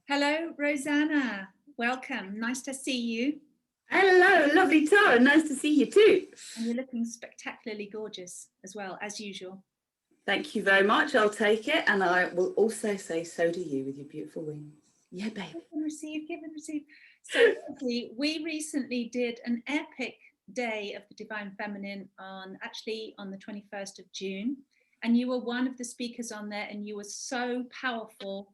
Hello, Rosanna. Welcome. Nice to see you. Hello, lovely Tara. Nice to see you too. And you're looking spectacularly gorgeous as well, as usual. Thank you very much. I'll take it. And I will also say so do you with your beautiful wings. Yeah, babe. Give and receive, give and receive. So we recently did an epic day of the Divine Feminine on the 21st of June. And you were one of the speakers on there, and you were so powerful.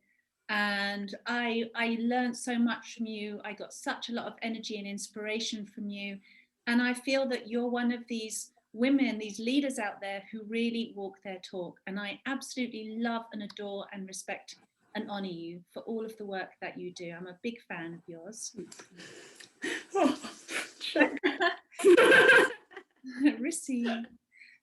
And I learned so much from you. I got such a lot of energy and inspiration from you. And I feel that you're one of these women, these leaders out there who really walk their talk. And I absolutely love and adore and respect and honor you for all of the work that you do. I'm a big fan of yours. Oh, Receive.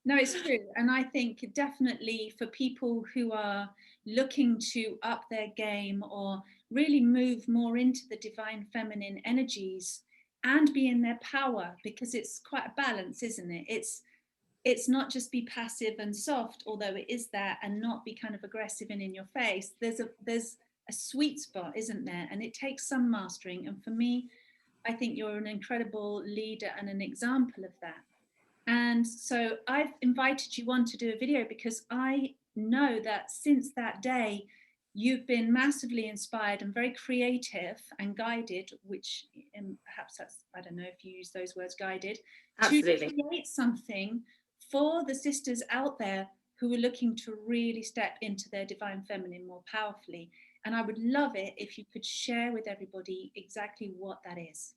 No, it's true. And I think definitely for people who are looking to up their game or really move more into the divine feminine energies and be in their power, because it's quite a balance, isn't it? It's not just be passive and soft, although it is that, and not be kind of aggressive and in your face. There's a sweet spot, isn't there? And it takes some mastering. And for me, I think you're an incredible leader and an example of that. And so I've invited you on to do a video because I know that since that day, you've been massively inspired and very creative and guided, which perhaps that's, I don't know if you use those words, guided, absolutely, to create something for the sisters out there who are looking to really step into their divine feminine more powerfully. And I would love it if you could share with everybody exactly what that is.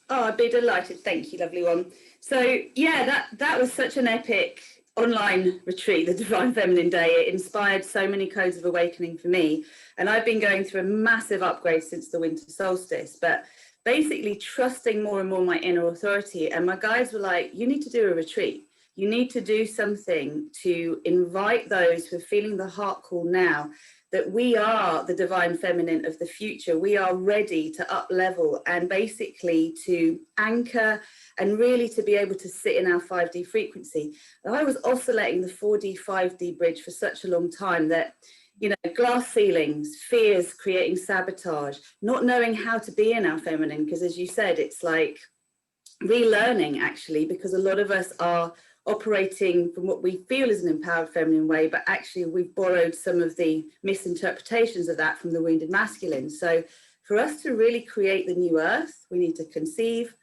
Oh, I'd be delighted. Thank you, lovely one. So yeah, that was such an epic online retreat, the Divine Feminine Day. It inspired so many codes of awakening for me. And I've been going through a massive upgrade since the winter solstice, but basically trusting more and more my inner authority. And my guides were like, you need to do a retreat. You need to do something to invite those who are feeling the heart call now, that we are the divine feminine of the future. We are ready to up level and basically to anchor and really to be able to sit in our 5D frequency. And I was oscillating the 4D, 5D bridge for such a long time that, you know, glass ceilings, fears creating sabotage, not knowing how to be in our feminine, because as you said, it's like relearning actually, because a lot of us are operating from what we feel is an empowered feminine way, but actually we've borrowed some of the misinterpretations of that from the wounded masculine. So for us to really create the new earth, we need to conceive,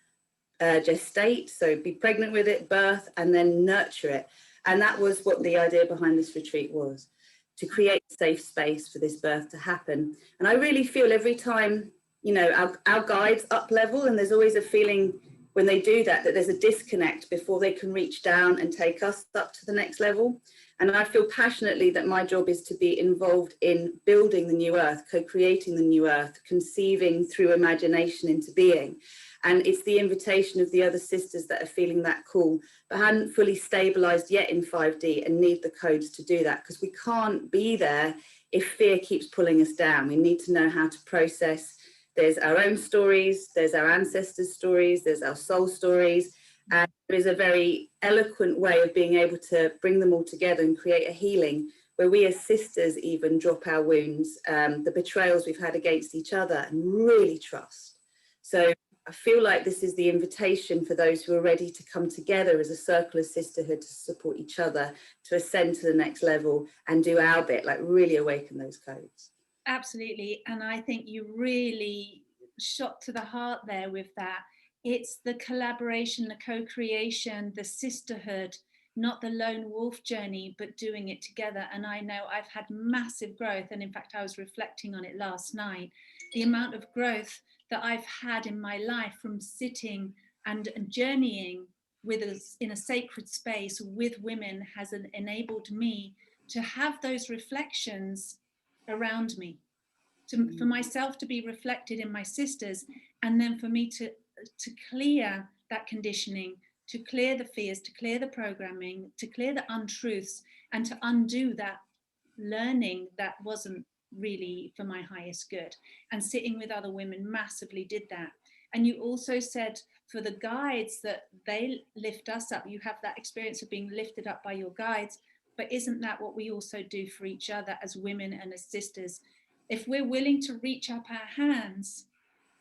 gestate, so be pregnant with it, birth, and then nurture it. And that was what the idea behind this retreat was, to create a safe space for this birth to happen. And I really feel every time, you know, our guides up level, and there's always a feeling when they do that, that there's a disconnect before they can reach down and take us up to the next level. And I feel passionately that my job is to be involved in building the new earth, co-creating the new earth, conceiving through imagination into being. And it's the invitation of the other sisters that are feeling that call, but hadn't fully stabilized yet in 5D and need the codes to do that, because we can't be there if fear keeps pulling us down. We need to know how to process. There's our own stories, there's our ancestors' stories, there's our soul stories, and there is a very eloquent way of being able to bring them all together and create a healing where we as sisters even drop our wounds, the betrayals we've had against each other, and really trust. So I feel like this is the invitation for those who are ready to come together as a circle of sisterhood to support each other, to ascend to the next level and do our bit, like really awaken those codes. Absolutely. And I think you really shot to the heart there with that. It's the collaboration, the co-creation, the sisterhood, not the lone wolf journey, but doing it together. And I know I've had massive growth. And in fact, I was reflecting on it last night, the amount of growth that I've had in my life from sitting and journeying with us in a sacred space with women has enabled me to have those reflections around me, for myself to be reflected in my sisters, and then for me to clear that conditioning, to clear the fears, to clear the programming, to clear the untruths, and to undo that learning that wasn't really for my highest good. And sitting with other women massively did that. And you also said for the guides that they lift us up. You have that experience of being lifted up by your guides, but isn't that what we also do for each other as women and as sisters? If we're willing to reach up our hands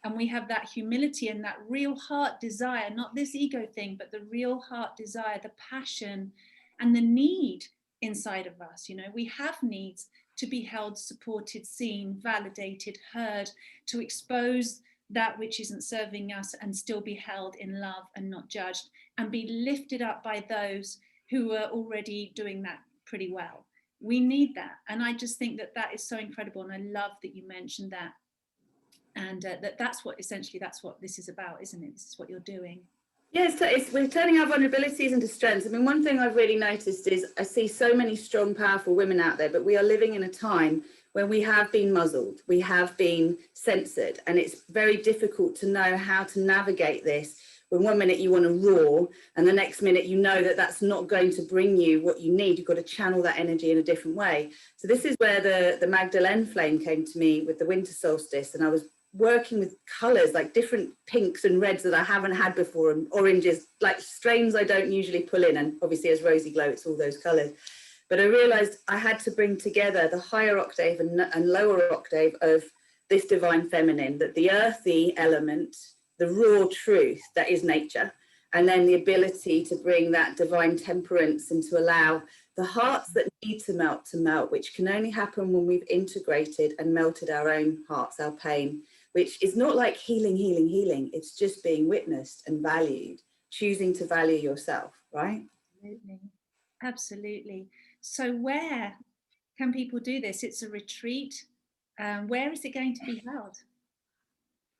and we have that humility and that real heart desire, not this ego thing, but the real heart desire, the passion and the need inside of us, you know, we have needs to be held, supported, seen, validated, heard, to expose that which isn't serving us and still be held in love and not judged, and be lifted up by those who are already doing that pretty well. We need that. And I just think that that is so incredible. And I love that you mentioned that. And that's what essentially, that's what this is about, isn't it? This is what you're doing. Yeah, we're turning our vulnerabilities into strengths. I mean, one thing I've really noticed is I see so many strong, powerful women out there, but we are living in a time when we have been muzzled, we have been censored, and it's very difficult to know how to navigate this. When one minute you want to roar and the next minute you know that that's not going to bring you what you need, you've got to channel that energy in a different way. So this is where the Magdalene flame came to me with the winter solstice, and I was working with colors like different pinks and reds that I haven't had before, and oranges, like strains I don't usually pull in, and obviously as Rozy Glow it's all those colors. But I realized I had to bring together the higher octave and lower octave of this divine feminine, that the earthy element, the raw truth that is nature, and then the ability to bring that divine temperance and to allow the hearts that need to melt, which can only happen when we've integrated and melted our own hearts, our pain, which is not like healing. It's just being witnessed and valued, choosing to value yourself, right? Absolutely. So where can people do this? It's a retreat. Where is it going to be held?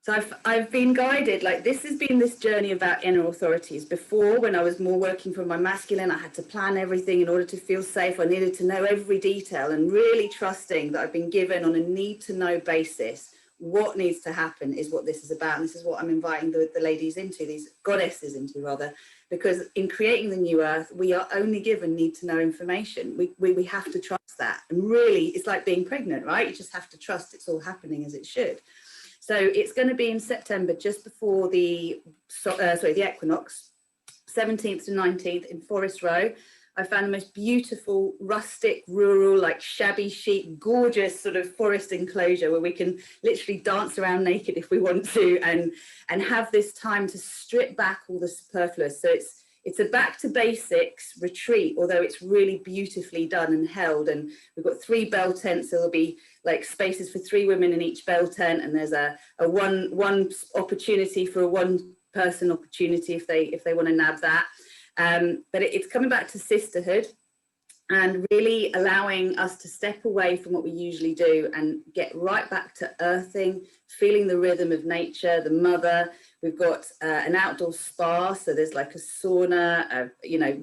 So I've been guided, like this has been this journey about inner authorities. Before, when I was more working from my masculine, I had to plan everything in order to feel safe. I needed to know every detail, and really trusting that I've been given on a need to know basis what needs to happen is what this is about. And this is what I'm inviting the ladies into, these goddesses into rather, because in creating the new earth, we are only given need to know information. We have to trust that. And really, it's like being pregnant, right? You just have to trust it's all happening as it should. So it's going to be in September, just before the equinox, 17th to 19th in Forest Row. I found the most beautiful, rustic, rural, like shabby chic, gorgeous sort of forest enclosure where we can literally dance around naked if we want to, and have this time to strip back all the superfluous. So it's a back to basics retreat, although it's really beautifully done and held. And we've got 3 bell tents, so there'll be like spaces for 3 women in each bell tent, and there's a one opportunity for a 1-person opportunity if they want to nab that. But it's coming back to sisterhood and really allowing us to step away from what we usually do and get right back to earthing, feeling the rhythm of nature, the mother. We've got an outdoor spa, so there's like a sauna,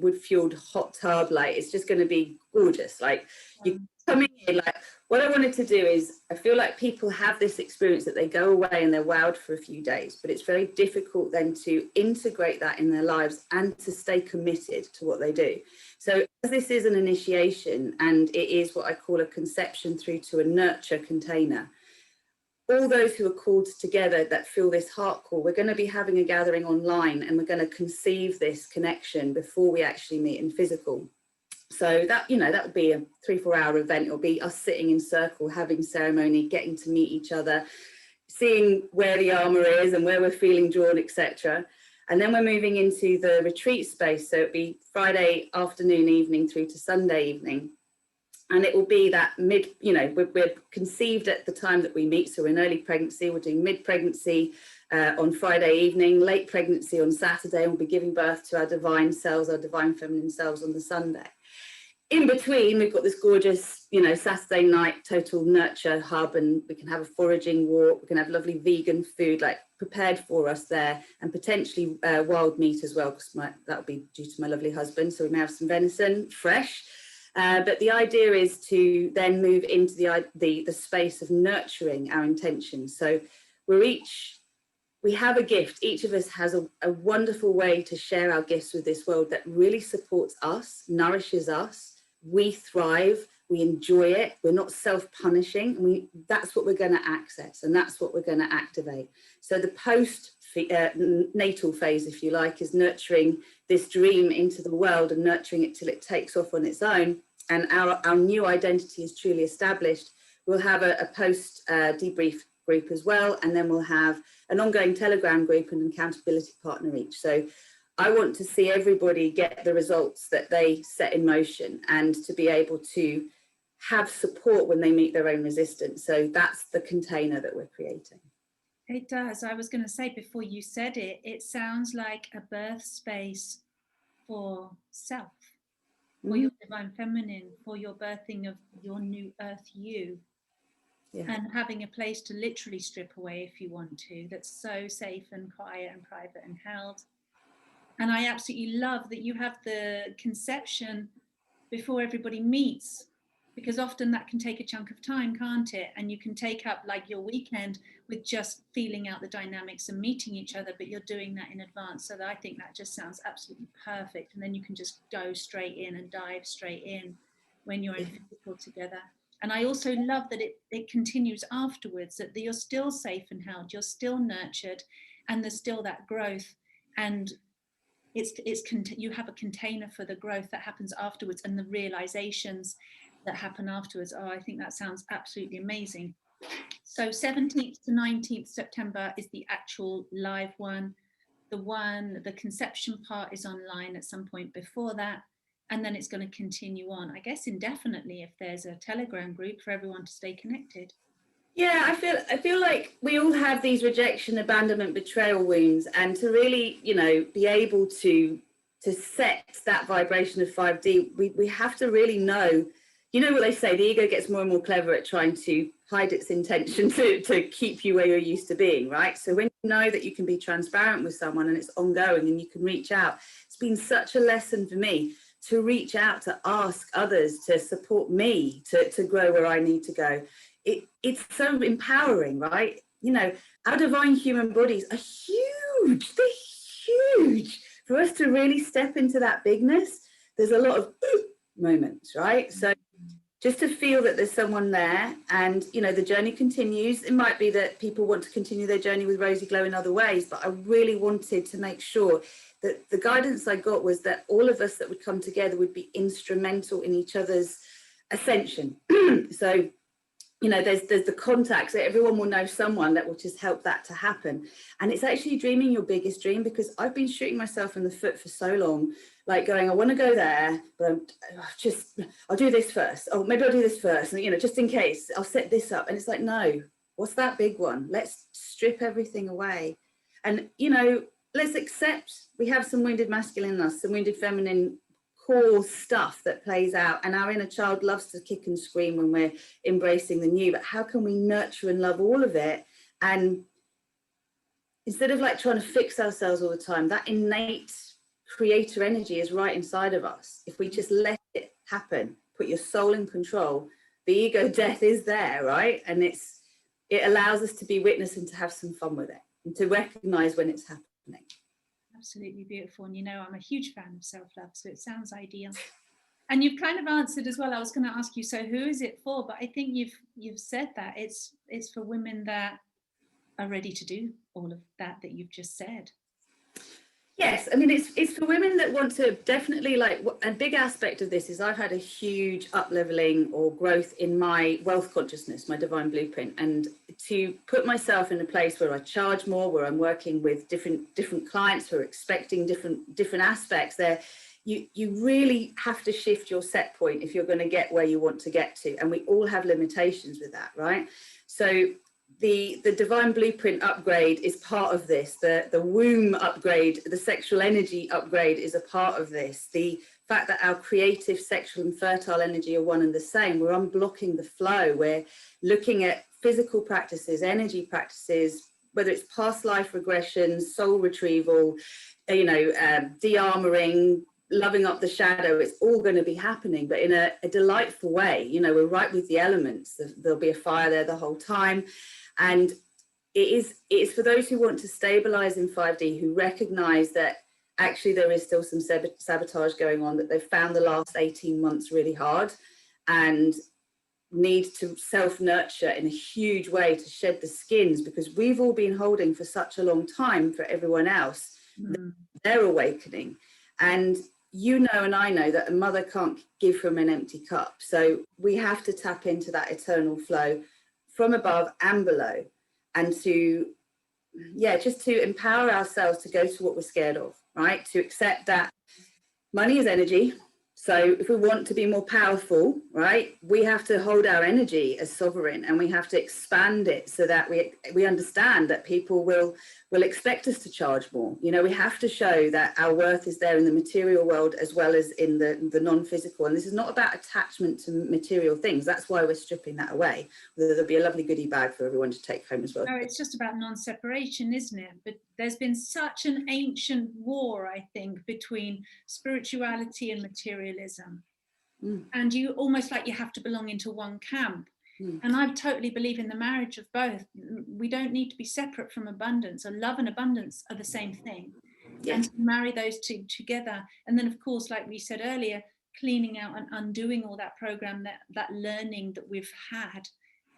wood-fueled hot tub. Like it's just going to be gorgeous. Like you coming in, like what I wanted to do is, I feel like people have this experience that they go away and they're wowed for a few days, but it's very difficult then to integrate that in their lives and to stay committed to what they do. So as this is an initiation, and it is what I call a conception through to a nurture container, all those who are called together that feel this heart call, we're going to be having a gathering online, and we're going to conceive this connection before we actually meet in physical. So that, that would be a 3-4 hour event. It'll be us sitting in circle, having ceremony, getting to meet each other, seeing where the armor is and where we're feeling drawn, etc. And then we're moving into the retreat space. So it'll be Friday afternoon, evening through to Sunday evening. And it will be that we're conceived at the time that we meet. So in early pregnancy, we're doing mid-pregnancy on Friday evening, late pregnancy on Saturday, and we'll be giving birth to our divine selves, our divine feminine selves on the Sunday. In between, we've got this gorgeous, Saturday night total nurture hub, and we can have a foraging walk. We can have lovely vegan food, like prepared for us there, and potentially wild meat as well, because that'll be due to my lovely husband. So we may have some venison, fresh. But the idea is to then move into the space of nurturing our intentions. So we have a gift. Each of us has a wonderful way to share our gifts with this world that really supports us, nourishes us. We thrive, we enjoy it, we're not self-punishing. That's what we're going to access, and that's what we're going to activate. So the post-natal phase, if you like, is nurturing this dream into the world and nurturing it till it takes off on its own. And our new identity is truly established. we'll have a post debrief group as well, and then we'll have an ongoing Telegram group and an accountability partner each. So I want to see everybody get the results that they set in motion, and to be able to have support when they meet their own resistance. So that's the container that we're creating. It does. I was going to say, before you said it, it sounds like a birth space for self, for your divine feminine, for your birthing of your new earth you. Yeah. And having a place to literally strip away if you want to, that's so safe and quiet and private and held. And I absolutely love that you have the conception before everybody meets, because often that can take a chunk of time, can't it? And you can take up like your weekend with just feeling out the dynamics and meeting each other, but you're doing that in advance. So I think that just sounds absolutely perfect. And then you can just go straight in and dive straight in when you're in physical together. And I also love that it continues afterwards, that you're still safe and held, you're still nurtured, and there's still that growth. And you have a container for the growth that happens afterwards and the realizations that happen afterwards. Oh, I think that sounds absolutely amazing. So 17th to 19th September is the actual live one. The conception part is online at some point before that. And then it's going to continue on, I guess, indefinitely, if there's a Telegram group for everyone to stay connected. Yeah, I feel like we all have these rejection, abandonment, betrayal wounds, and to really, be able to set that vibration of 5D, we have to really know, what they say, the ego gets more and more clever at trying to hide its intention to keep you where you're used to being, right? So when you know that you can be transparent with someone and it's ongoing and you can reach out, it's been such a lesson for me to reach out, to ask others to support me to grow where I need to go. It's so empowering, right? Our divine human bodies are huge. They're huge. For us to really step into that bigness, there's a lot of moments, right? So just to feel that there's someone there, and the journey continues. It might be that people want to continue their journey with Rozy Glow in other ways, but I really wanted to make sure that the guidance I got was that all of us that would come together would be instrumental in each other's ascension. So there's the contacts, that everyone will know someone that will just help that to happen. And it's actually dreaming your biggest dream, because I've been shooting myself in the foot for so long, like going, I want to go there, but I'll do this first. Oh, maybe I'll do this first. And, just in case, I'll set this up. And it's like, no, what's that big one? Let's strip everything away. And, let's accept we have some wounded masculine in us, some wounded feminine core stuff that plays out, and our inner child loves to kick and scream when we're embracing the new. But how can we nurture and love all of it, and instead of like trying to fix ourselves all the time, that innate creator energy is right inside of us. If we just let it happen, put your soul in control, the ego death is there, right? And it allows us to be witness and to have some fun with it and to recognize when it's happening. Absolutely beautiful. And I'm a huge fan of self-love, so it sounds ideal. And you've kind of answered as well. I was going to ask you, so who is it for? But I think you've said that it's for women that are ready to do all of that you've just said. Yes, I mean, it's for women that want to definitely, like, a big aspect of this is I've had a huge up-leveling or growth in my wealth consciousness, my divine blueprint, and to put myself in a place where I charge more, where I'm working with different clients who are expecting different aspects there. You really have to shift your set point if you're going to get where you want to get to, and we all have limitations with that, right? So the divine blueprint upgrade is part of this. The womb upgrade, the sexual energy upgrade is a part of this. The fact that our creative, sexual and fertile energy are one and the same. We're unblocking the flow. We're looking at physical practices, energy practices, whether it's past life regressions, soul retrieval, de-armoring, loving up the shadow. It's all going to be happening, but in a delightful way. We're right with the elements. There'll be a fire there the whole time. And it is for those who want to stabilize in 5D, who recognize that actually there is still some sabotage going on, that they've found the last 18 months really hard and need to self-nurture in a huge way to shed the skins, because we've all been holding for such a long time for everyone else. They're awakening. And you know, and I know that a mother can't give from an empty cup. So we have to tap into that eternal flow from above and below, and to, yeah, just to empower ourselves to go to what we're scared of, right? To accept that money is energy. So if we want to be more powerful, right, we have to hold our energy as sovereign, and we have to expand it so that we understand that people will expect us to charge more. You know, we have to show that our worth is there in the material world as well as in the non-physical. And this is not about attachment to material things. That's why we're stripping that away. There'll be a lovely goodie bag for everyone to take home as well. No, it's just about non-separation, isn't it? But there's been such an ancient war, I think, between spirituality and materialism. And you almost like you have to belong into one camp. And I totally believe in the marriage of both. We don't need to be separate from abundance. So love and abundance are the same thing. Yeah. And to marry those two together. And then, of course, like we said earlier, cleaning out and undoing all that program, that learning that we've had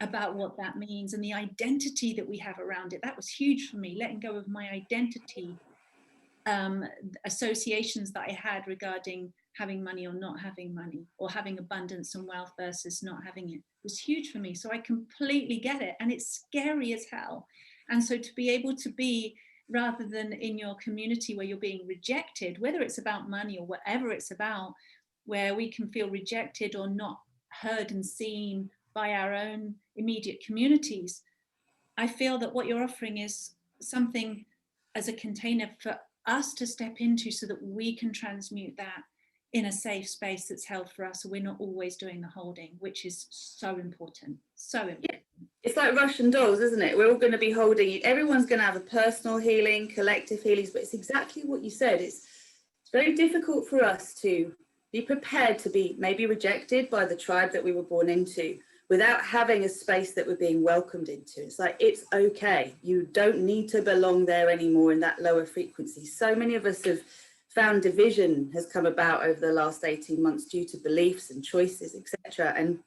about what that means and the identity that we have around it. That was huge for me, letting go of my identity associations that I had regarding having money or not having money, or having abundance and wealth versus not having it, was huge for me. So I completely get it, and it's scary as hell. And so to be able to be, rather than in your community where you're being rejected, whether it's about money or whatever it's about, where we can feel rejected or not heard and seen by our own immediate communities, I feel that what you're offering is something as a container for us to step into so that we can transmute that in a safe space that's held for us, so we're not always doing the holding, which is so important. So important. Yeah. It's like Russian dolls, isn't it? We're all going to be holding, everyone's going to have a personal healing, collective healings, but it's exactly what you said. It's very difficult for us to be prepared to be maybe rejected by the tribe that we were born into without having a space that we're being welcomed into. It's like, it's okay. You don't need to belong there anymore in that lower frequency. So many of us have found division has come about over the last 18 months due to beliefs and choices, etc. And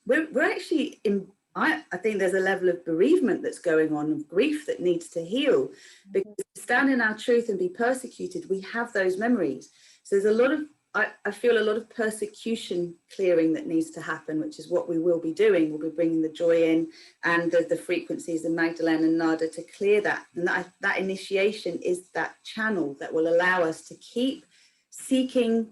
we're actually in, I think there's a level of bereavement that's going on, of grief that needs to heal, because to stand in our truth and be persecuted, we have those memories. So there's a lot of, I feel a lot of persecution clearing that needs to happen, which is what we will be doing. We'll be bringing the joy in and the frequencies of Magdalene and Nada to clear that. And that initiation is that channel that will allow us to keep seeking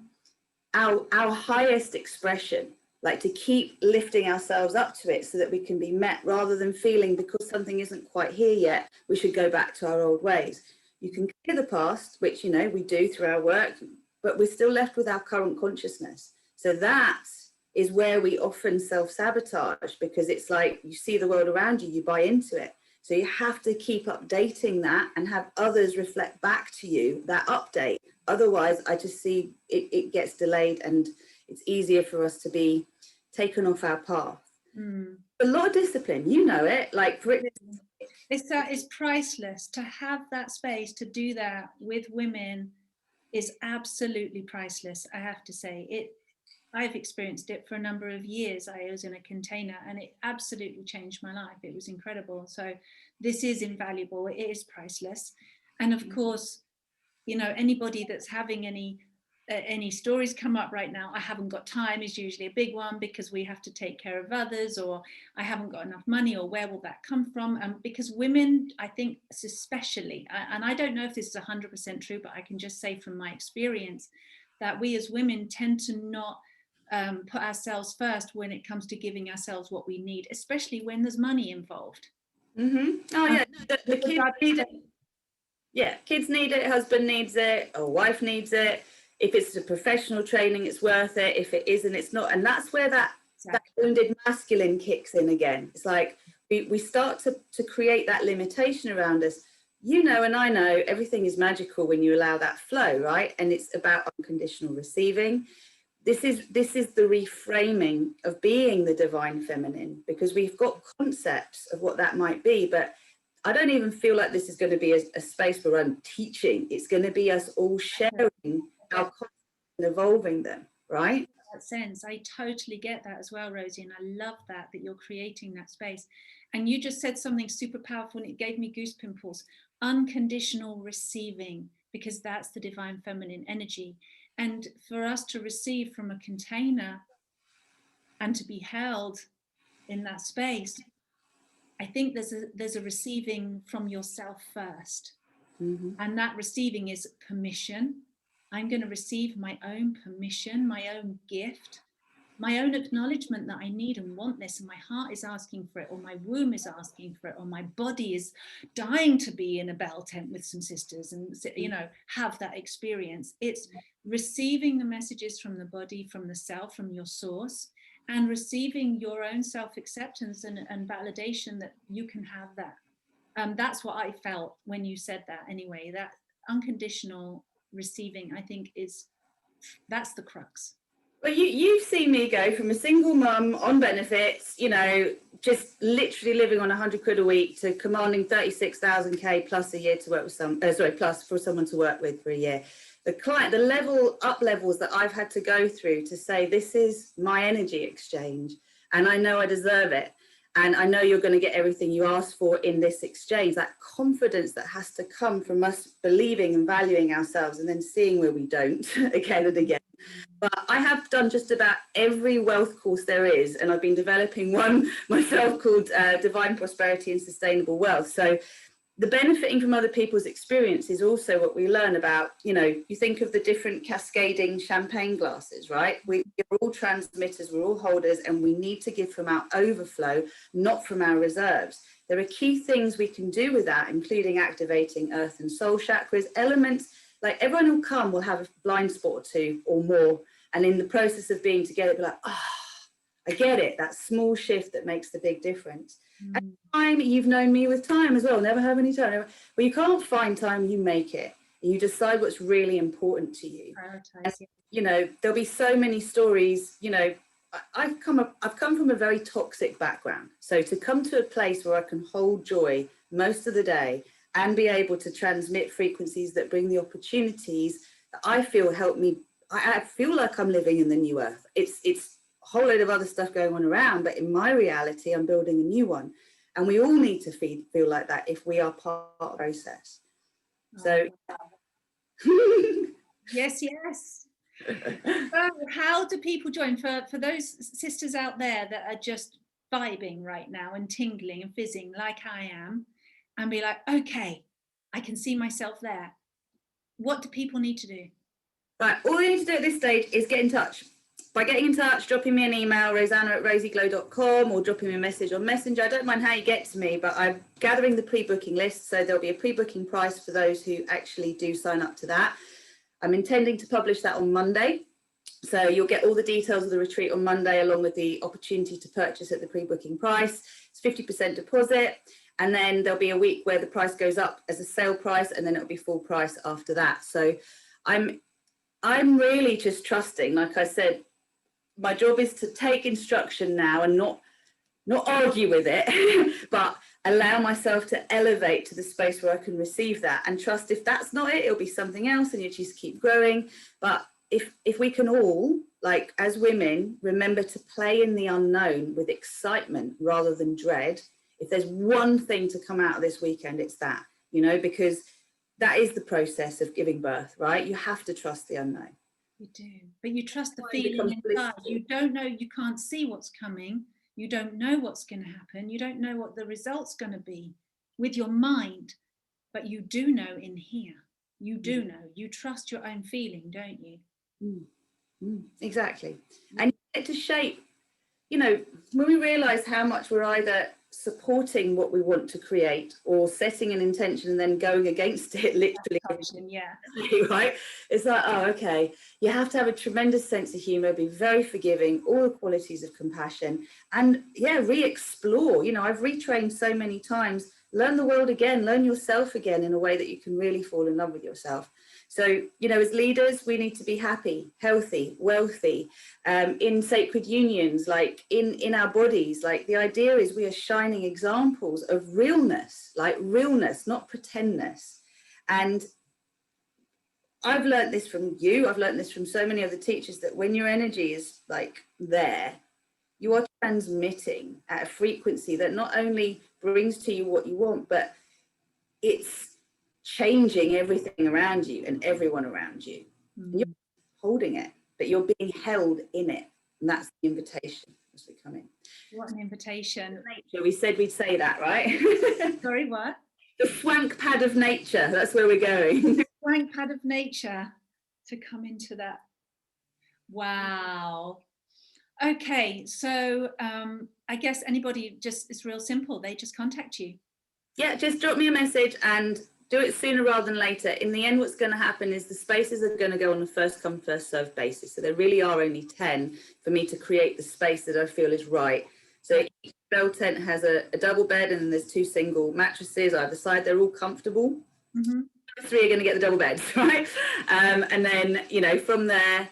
our highest expression, like to keep lifting ourselves up to it so that we can be met, rather than feeling because something isn't quite here yet, we should go back to our old ways. You can clear the past, which, you know, we do through our work, but we're still left with our current consciousness. So that is where we often self-sabotage, because it's like you see the world around you, you buy into it. So you have to keep updating that and have others reflect back to you that update. Otherwise, I just see it gets delayed, and it's easier for us to be taken off our path. A lot of discipline, you know it, like for it. It's priceless to have that space to do that with women. Is absolutely priceless, I have to say. I've experienced it for a number of years. I was in a container and it absolutely changed my life. It was incredible. So this is invaluable. It is priceless. And of course, you know, anybody that's having any stories come up right now, I haven't got time is usually a big one, because we have to take care of others, or I haven't got enough money, or where will that come from? Because women, I think especially, and I don't know if this is 100% true, but I can just say from my experience that we as women tend to not put ourselves first when it comes to giving ourselves what we need, especially when there's money involved. Oh yeah, the kids need it. Yeah, kids need it, husband needs it, or wife needs it. If it's a professional training, it's worth it. If it isn't, it's not. And that's where that wounded masculine kicks in again. It's like we start to create that limitation around us. You know, and I know everything is magical when you allow that flow, right? And it's about unconditional receiving. This is the reframing of being the divine feminine, because we've got concepts of what that might be, but I don't even feel like this is going to be a space where I'm teaching. It's going to be us all sharing our concepts and evolving them, right? That sense, I totally get that as well, Rosie, and I love that you're creating that space. And you just said something super powerful, and it gave me goose pimples. Unconditional receiving, because that's the divine feminine energy. And for us to receive from a container and to be held in that space, I think there's a receiving from yourself first. Mm-hmm. And that receiving is permission. I'm going to receive my own permission, my own gift, my own acknowledgement that I need and want this, and my heart is asking for it, or my womb is asking for it, or my body is dying to be in a bell tent with some sisters and, you know, have that experience. It's receiving the messages from the body, from the self, from your source, and receiving your own self-acceptance and validation that you can have that. That's what I felt when you said that anyway. That unconditional receiving, I think, that's the crux. Well, you've seen me go from a single mum on benefits, you know, just literally living on 100 quid a week, to commanding 36,000 plus a year to work with plus for someone to work with for a year. The levels that I've had to go through to say, this is my energy exchange, and I know I deserve it. And I know you're going to get everything you ask for in this exchange. That confidence that has to come from us believing and valuing ourselves, and then seeing where we don't again and again. But I have done just about every wealth course there is, and I've been developing one myself called Divine Prosperity and Sustainable Wealth. So the benefiting from other people's experience is also what we learn about. You know, you think of the different cascading champagne glasses, right? We're all transmitters, we're all holders, and we need to give from our overflow, not from our reserves. There are key things we can do with that, including activating earth and soul chakras, elements. Like, everyone who come will have a blind spot or two or more, and in the process of being together, be like, I get it, that small shift that makes the big difference. And time, you've known me with time as well, never have any time. Well, you can't find time, you make it. You decide what's really important to you. And, you know, there'll be so many stories. You know, I've come from a very toxic background. So to come to a place where I can hold joy most of the day and be able to transmit frequencies that bring the opportunities that I feel help me, I feel like I'm living in the new earth. It's a whole load of other stuff going on around, but in my reality, I'm building a new one. And we all need to feel like that if we are part of the process. So yes. So how do people join? For those sisters out there that are just vibing right now and tingling and fizzing like I am, and be like, okay, I can see myself there. What do people need to do? Right, all you need to do at this stage is get in touch. By getting in touch, dropping me an email, rosanna@rosyglow.com, or dropping me a message on Messenger. I don't mind how you get to me, but I'm gathering the pre-booking list, so there'll be a pre-booking price for those who actually do sign up to that. I'm intending to publish that on Monday, so you'll get all the details of the retreat on Monday, along with the opportunity to purchase at the pre-booking price. It's 50% deposit, and then there'll be a week where the price goes up as a sale price, and then it'll be full price after that. So I'm really just trusting. Like I said, my job is to take instruction now and not argue with it, but allow myself to elevate to the space where I can receive that, and trust if that's not it, it'll be something else, and you just keep growing. But if we can all, like as women, remember to play in the unknown with excitement rather than dread. If there's one thing to come out of this weekend, it's that, you know, because that is the process of giving birth, right? You have to trust the unknown. You do, but you trust the feeling inside. You don't know, you can't see what's coming. You don't know what's going to happen. You don't know what the result's going to be with your mind, but you do know in here. You do know. You trust your own feeling, don't you? Exactly. And you get to shape, you know, when we realize how much we're either supporting what we want to create or setting an intention and then going against it, literally. Yeah. Right? It's like, oh, okay. You have to have a tremendous sense of humor, be very forgiving, all the qualities of compassion, and re-explore. You know, I've retrained so many times. Learn the world again, learn yourself again in a way that you can really fall in love with yourself. So, you know, as leaders, we need to be happy, healthy, wealthy, in sacred unions, like in our bodies. Like, the idea is we are shining examples of realness, not pretendness. And I've learned this from you. I've learned this from so many other teachers, that when your energy is like there, you are transmitting at a frequency that not only brings to you what you want, but it's changing everything around you and everyone around you. You're holding it, but you're being held in it. And that's the invitation as we come in. What an invitation. Nature, we said we'd say that, right? Sorry, what? The swank pad of nature, that's where we're going. The swank pad of nature, to come into that. Wow. Okay, so I guess anybody, just, it's real simple, they just contact you. Yeah, just drop me a message and do it sooner rather than later. In the end, what's going to happen is the spaces are going to go on a first come, first served basis. So there really are only 10 for me to create the space that I feel is right. So each bell tent has a double bed, and then there's 2 single mattresses either side. They're all comfortable. Mm-hmm. 3 are going to get the double beds, right? And then, you know, from there,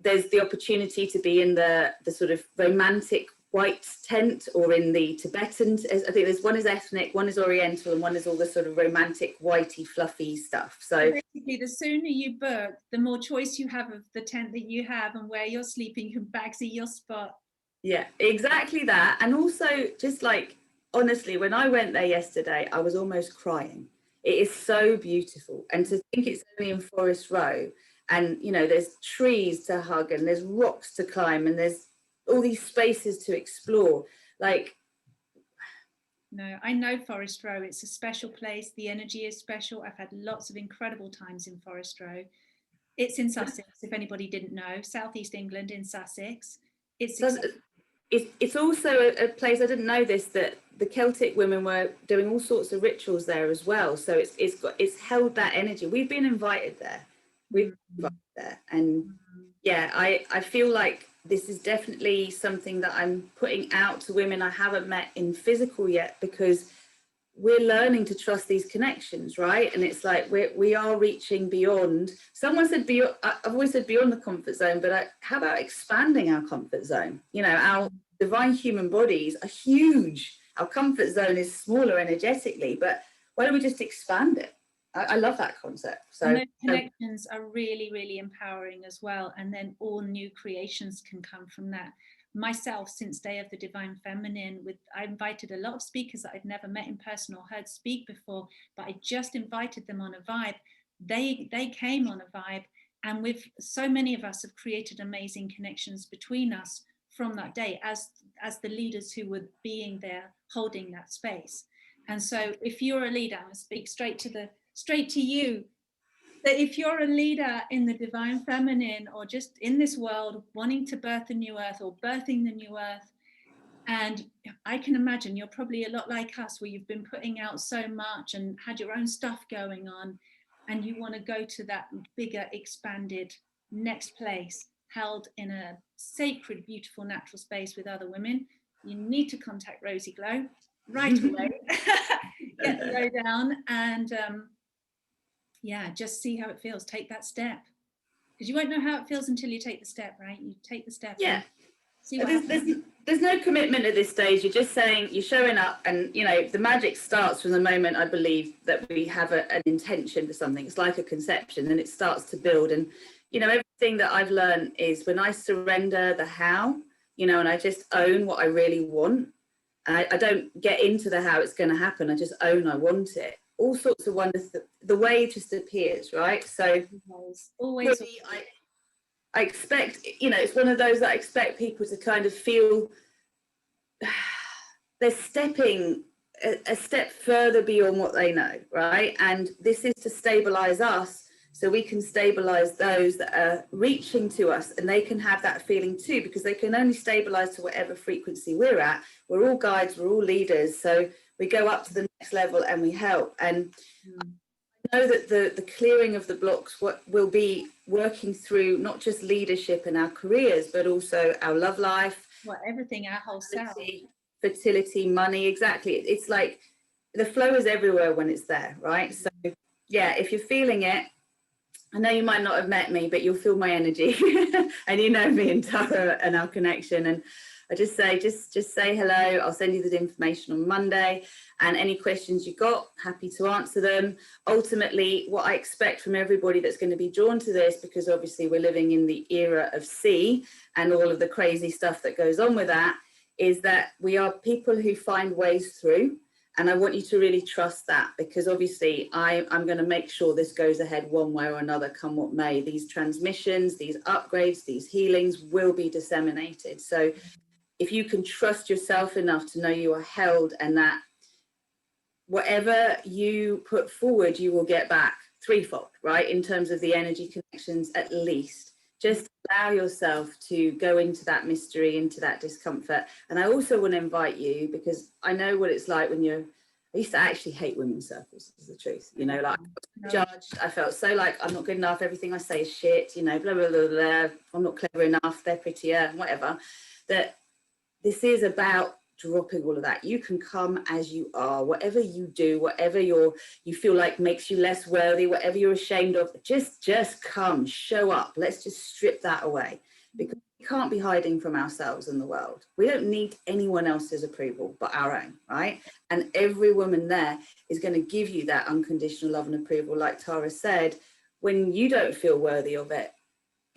there's the opportunity to be in the sort of romantic white tent, or in the Tibetan. I think there's one is ethnic, one is oriental, and one is all the sort of romantic whitey fluffy stuff. So basically, the sooner you book, the more choice you have of the tent that you have and where you're sleeping. You can bagsy your spot. Yeah, exactly that. And also, just like, honestly, when I went there yesterday, I was almost crying. It is so beautiful, and to think it's only in Forest Row, and you know, there's trees to hug, and there's rocks to climb, and there's all these spaces to explore. Like, no, I know Forest Row. It's a special place. The energy is special. I've had lots of incredible times in Forest Row. It's in Sussex, if anybody didn't know, Southeast England, in Sussex. It's also a place, I didn't know this, that the Celtic women were doing all sorts of rituals there as well. So it's held that energy. We've been invited there. We've been invited there. And yeah, I feel like this is definitely something that I'm putting out to women I haven't met in physical yet, because we're learning to trust these connections, right? And it's like we are reaching beyond. Someone said beyond. I've always said beyond the comfort zone, but how about expanding our comfort zone? You know, our divine human bodies are huge. Our comfort zone is smaller energetically, but why don't we just expand it? I love that concept. So and those connections are really, really empowering as well. And then all new creations can come from that. Myself, since Day of the Divine Feminine, I invited a lot of speakers that I'd never met in person or heard speak before, but I just invited them on a vibe. They came on a vibe, and with so many of us have created amazing connections between us from that day as the leaders who were being there holding that space. And so if you're a leader, I'm going to speak straight to you, that if you're a leader in the divine feminine, or just in this world wanting to birth a new earth or birthing the new earth, and I can imagine you're probably a lot like us, where you've been putting out so much and had your own stuff going on, and you want to go to that bigger, expanded next place, held in a sacred, beautiful, natural space with other women, you need to contact Rozy Glow right away. Get the lowdown, and yeah, just see how it feels. Take that step, because you won't know how it feels until you take the step, right? You take the step. Yeah. See what happens. There's no commitment at this stage. You're just saying, you're showing up, and you know, the magic starts from the moment, I believe, that we have an intention for something. It's like a conception, and it starts to build. And you know, everything that I've learned is when I surrender the how, you know, and I just own what I really want. I don't get into the how it's going to happen. I just own I want it. All sorts of wonders. The way just appears, right? So always. Really, I expect, you know, it's one of those that I expect people to kind of feel they're stepping a step further beyond what they know, right? And this is to stabilize us, so we can stabilize those that are reaching to us, and they can have that feeling too, because they can only stabilize to whatever frequency we're at. We're all guides, we're all leaders, so we go up to the next level and we help. And I know that the clearing of the blocks, what will be working through not just leadership and our careers, but also our love life, everything, our whole self, fertility, money. Exactly. It's like the flow is everywhere when it's there, right? So yeah, if you're feeling it, I know you might not have met me, but you'll feel my energy and you know me and Tara and our connection. And I just say, just say hello. I'll send you the information on Monday, and any questions you got, happy to answer them. Ultimately, what I expect from everybody that's going to be drawn to this, because obviously we're living in the era of C and all of the crazy stuff that goes on with that, is that we are people who find ways through. And I want you to really trust that, because obviously I'm going to make sure this goes ahead one way or another, come what may. These transmissions, these upgrades, these healings will be disseminated. So if you can trust yourself enough to know you are held, and that whatever you put forward, you will get back threefold, right? In terms of the energy connections, at least. Just allow yourself to go into that mystery, into that discomfort. And I also want to invite you, because I know what it's like when you're, I used to actually hate women's circles, is the truth. You know, like, I felt judged. I felt so like, I'm not good enough. Everything I say is shit, you know, blah, blah, blah, blah. I'm not clever enough. They're prettier, whatever. That this is about dropping all of that. You can come as you are, whatever you do, whatever you feel like makes you less worthy, whatever you're ashamed of, just come, show up. Let's just strip that away, because we can't be hiding from ourselves in the world. We don't need anyone else's approval but our own, right? And every woman there is going to give you that unconditional love and approval. Like Tara said, when you don't feel worthy of it,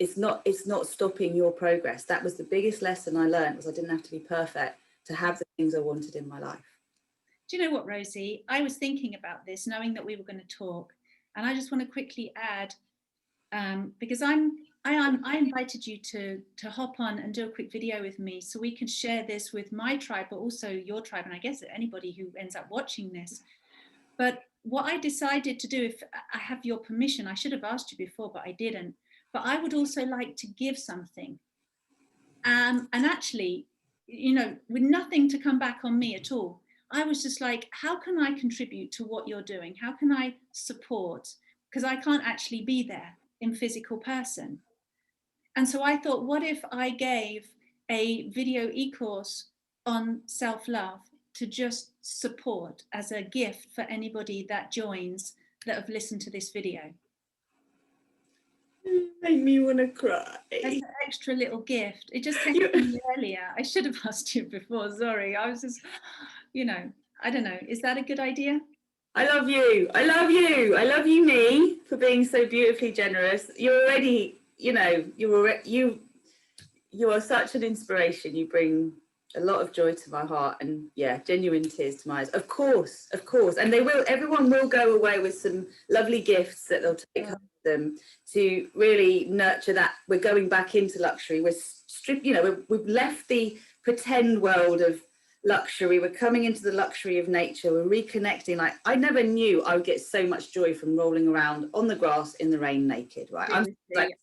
it's not stopping your progress. That was the biggest lesson I learned, was I didn't have to be perfect to have the things I wanted in my life. Do you know what, Rosie? I was thinking about this, knowing that we were going to talk, and I just want to quickly add, because I invited you to hop on and do a quick video with me, so we can share this with my tribe, but also your tribe, and I guess anybody who ends up watching this. But what I decided to do, if I have your permission, I should have asked you before, but I didn't. But I would also like to give something, and actually, you know, with nothing to come back on me at all. I was just like, how can I contribute to what you're doing? How can I support? Because I can't actually be there in physical person. And so I thought, what if I gave a video e-course on self-love to just support as a gift for anybody that joins, that have listened to this video? Make me want to cry. That's an extra little gift. It just came to me earlier. I should have asked you before. Sorry. I was just, you know, I don't know. Is that a good idea? I love you. I love you. I love you, me, for being so beautifully generous. You're already, you know, you are such an inspiration. You bring a lot of joy to my heart, and yeah, genuine tears to my eyes. Of course, of course. And everyone will go away with some lovely gifts that they'll take home with them to really nurture that. We're going back into luxury. We've left the pretend world of luxury. We're coming into the luxury of nature. We're reconnecting. Like, I never knew I would get so much joy from rolling around on the grass in the rain naked, right? I'm like,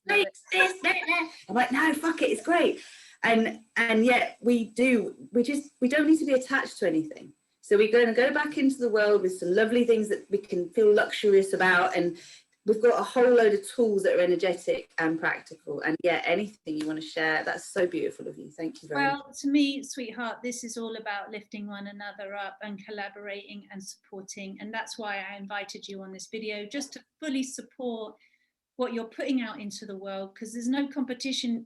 no, fuck it, it's great. And yet we don't need to be attached to anything. So we're going to go back into the world with some lovely things that we can feel luxurious about, and we've got a whole load of tools that are energetic and practical. And yeah, anything you want to share, that's so beautiful of you. Thank you very much. Well, to me, sweetheart, this is all about lifting one another up and collaborating and supporting. And that's why I invited you on this video, just to fully support what you're putting out into the world, because there's no competition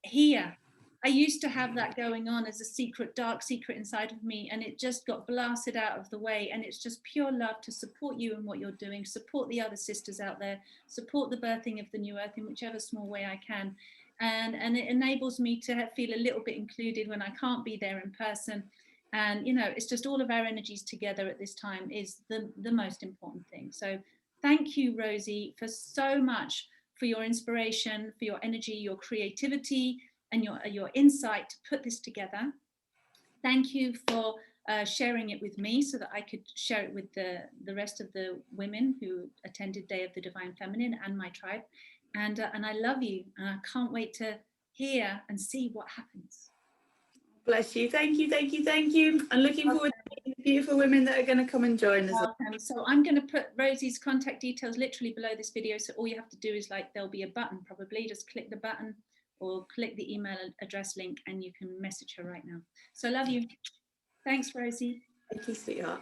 here. I used to have that going on as a secret, dark secret inside of me, and it just got blasted out of the way. And it's just pure love to support you and what you're doing, support the other sisters out there, support the birthing of the new earth in whichever small way I can. And it enables me to feel a little bit included when I can't be there in person. And, you know, it's just all of our energies together at this time is the most important thing. So thank you, Rosie, for so much, for your inspiration, for your energy, your creativity, and your insight to put this together. Thank you for sharing it with me so that I could share it with the rest of the women who attended Day of the Divine Feminine and my tribe. And I love you, and I can't wait to hear and see what happens. Bless you. Thank you, thank you, thank you. I'm looking forward to meeting the beautiful women that are going to come and join us. Welcome. So I'm going to put Rosie's contact details literally below this video. So all you have to do is, like, there'll be a button, probably just click the button or click the email address link, and you can message her right now. So love you. Thanks, Rosie. Thank you, sweetheart.